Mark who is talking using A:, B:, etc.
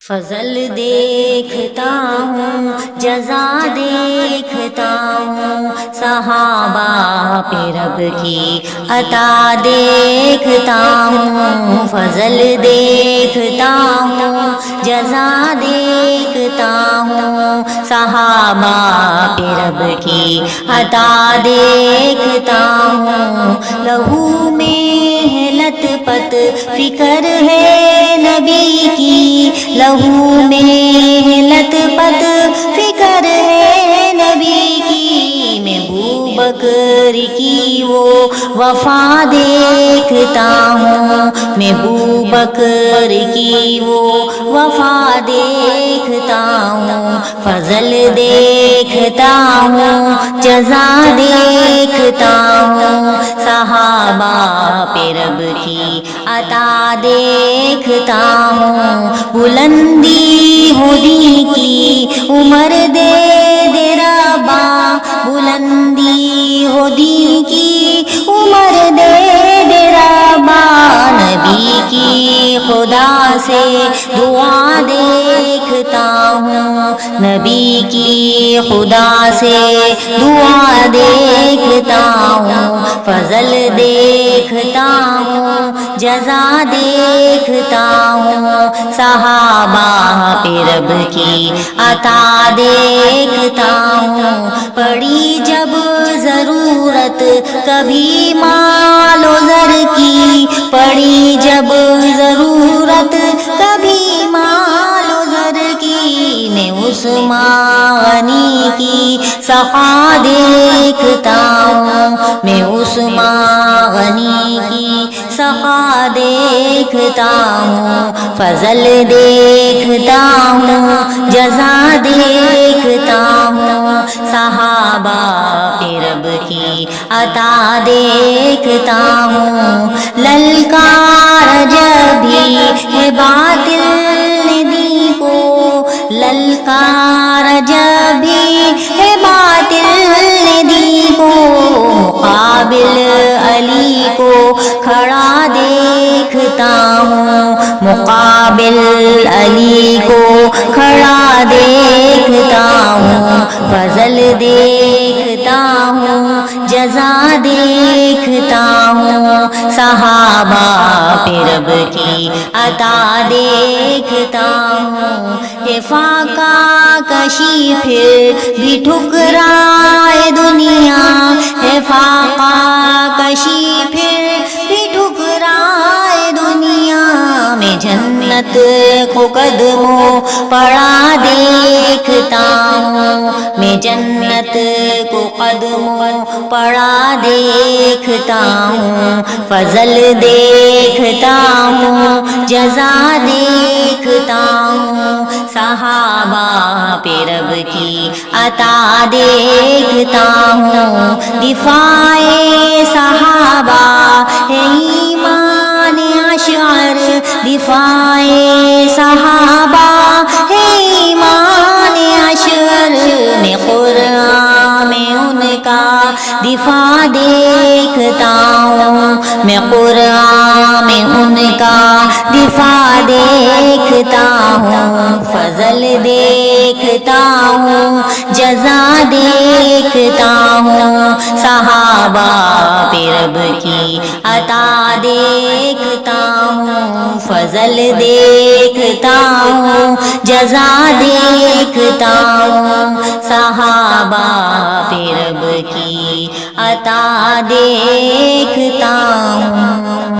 A: فضل دیکھتا ہوں، جزا دیکھتا ہوں، صحابہ پہ رب کی عطا دیکھتا ہوں۔ فضل دیکھتا ہوں، جزا دیکھتا ہوں، صحابہ پہ رب کی عطا دیکھتا ہوں۔ لہو میں ہے لت پت فکر ہے نبی کی، لہو میں لت پت فکر ہے نبی کی، میں ابوبکر کی وہ وفا دیکھتا ہوں، میں ابوبکر کی وہ وفا دیکھتا ہوں۔ فضل دیکھتا ہوں، جزا دیکھتا ہوں، صحابہ پہ رب کی عطا دیکھتا ہوں۔ بلندی ہو دین کی عمر دے دے ربا، بلندی ہو دین کی عمر دے دے ربا، نبی کی خدا سے دعا دیکھتا ہوں، نبی کی خدا سے دعا دیکھتا ہوں۔ فضل دیکھتا ہوں، جزا دیکھتا ہوں، صحابہ پہ رب کی عطا دیکھتا ہوں۔ پڑی جب ضرورت کبھی مال و زر کی، پڑی جب ضرورت کبھی مال و زر کی، میں عثمانی کی سخا دیکھتا ہوں، میں عثمانی کی سخا دیکھتا ہوں۔ فضل دیکھتا ہوں، جزا دیکھتا ہوں، صحابہ پہ رب کی عطا دیکھتا ہوں۔ للکار جب بھی ہے باطل دین کو، للکار جب بھی ہے باطل دین کو، مقابل علی کو کھڑا دیکھتا ہوں، مقابل علی کو کھڑا دیکھتا ہوں۔ فضل دیکھتا ہوں، جزا دیکھتا ہوں، صحابہ پہ رب کی عطا دیکھتا ہوں۔ یہ فاقہ کشی پھر بھی ٹھکرائے دنیا، ہے فاقہ کشی پھر بھی ٹھکرائے دنیا، میں جنت کو قدموں پڑا دیکھتا ہوں، میں جنت کو قدموں پڑا دیکھتا ہوں۔ فضل دیکھتا ہوں، جزا دیکھتا ہوں، صحابہ پہ رب کی عطا دیکھتا ہوں۔ دفاع صحابہ ہے ایمان اشعر، دفاع صحابہ ہے ایمان اشعر، میں قرآن میں ان کا دفاع دیکھتا ہوں، میں قرآن میں ان کا دفاع دیکھتا ہوں۔ فضل دیکھتا ہوں، جزا دیکھتا ہوں، صحابہ پہ رب کی عطا دیکھتا ہوں۔ فضل دیکھتا ہوں، جزا دیکھتا ہوں، صحابہ پہ رب کی عطا دیکھتا ہوں۔